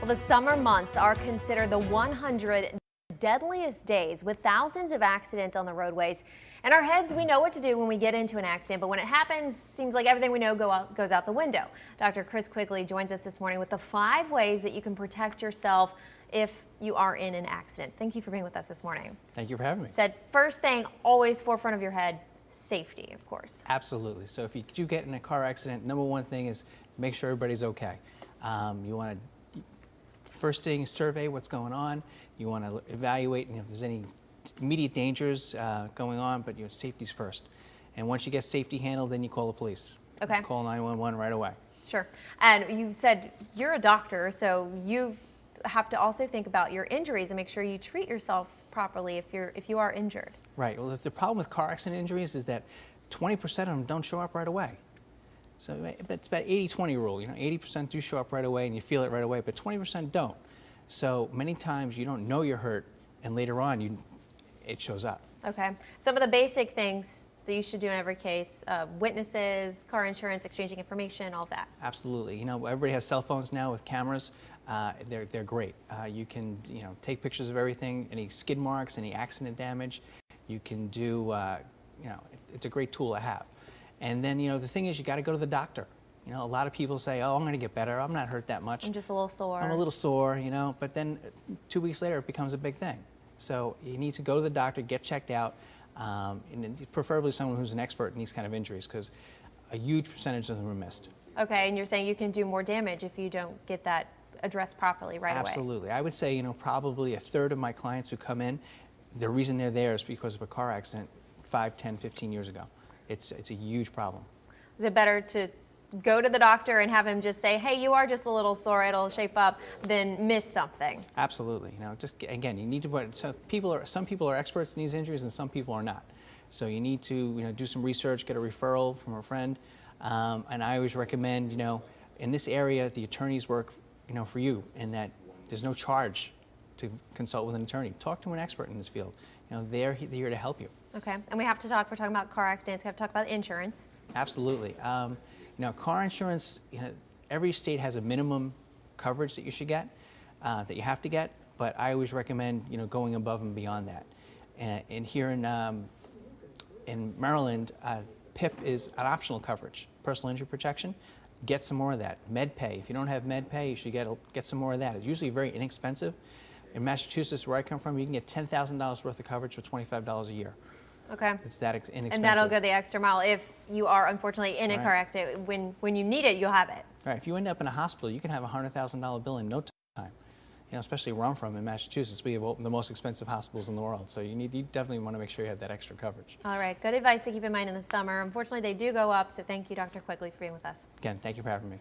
The summer months are considered the 100 deadliest days, with thousands of accidents on the roadways. In our heads, we know what to do when we get into an accident, but when it happens, seems like everything we know goes out the window. Dr. Chris Quigley joins us this morning with the 5 ways that you can protect yourself if you are in an accident. Thank you for being with us this morning. Thank you for having me. Said first thing, always forefront of your head, safety, of course. Absolutely. So if you do get in a car accident, number one thing is make sure everybody's okay. You want to first thing, survey what's going on. You want to evaluate if there's any immediate dangers going on, but safety's first. And once you get safety handled, then you call the police. Okay. You call 911 right away. Sure. And you said you're a doctor, so you have to also think about your injuries and make sure you treat yourself properly if you are injured. Right. Well, the problem with car accident injuries is that 20% of them don't show up right away. So it's about 80-20 rule. 80% do show up right away and you feel it right away, but 20% don't. So many times you don't know you're hurt, and later on it shows up. Okay. Some of the basic things that you should do in every case: witnesses, car insurance, exchanging information, all that. Absolutely. Everybody has cell phones now with cameras. They're great. You can take pictures of everything, any skid marks, any accident damage. You can do. It's a great tool to have. And then, the thing is, you got to go to the doctor. A lot of people say, oh, I'm going to get better. I'm not hurt that much. I'm just a little sore. I'm a little sore, but then 2 weeks later, it becomes a big thing. So you need to go to the doctor, get checked out, and preferably someone who's an expert in these kind of injuries, because a huge percentage of them are missed. Okay, and you're saying you can do more damage if you don't get that addressed properly right away. Absolutely. I would say, probably a third of my clients who come in, the reason they're there is because of a car accident 5, 10, 15 years ago. It's a huge problem. Is it better to go to the doctor and have him just say, hey, you are just a little sore, it'll shape up, than miss something? Absolutely. Just again, you need to put, some people are experts in these injuries and some people are not. So you need to do some research, get a referral from a friend, and I always recommend in this area the attorneys work for you, in that there's no charge to consult with an attorney. Talk to an expert in this field. They're here to help you. Okay, and we're talking about car accidents, we have to talk about insurance. Absolutely. Car insurance, every state has a minimum coverage that you should get, that you have to get, but I always recommend, going above and beyond that. And here in Maryland, PIP is an optional coverage, personal injury protection. Get some more of that. Med pay, if you don't have med pay, you should get some more of that. It's usually very inexpensive. In Massachusetts, where I come from, you can get $10,000 worth of coverage for $25 a year. Okay. It's that inexpensive. And that'll go the extra mile if you are unfortunately in a car accident. When you need it, you'll have it. Right. If you end up in a hospital, you can have a $100,000 bill in no time. Especially where I'm from in Massachusetts, we have the most expensive hospitals in the world. So you definitely want to make sure you have that extra coverage. All right. Good advice to keep in mind in the summer. Unfortunately, they do go up. So thank you, Dr. Quigley, for being with us. Again, thank you for having me.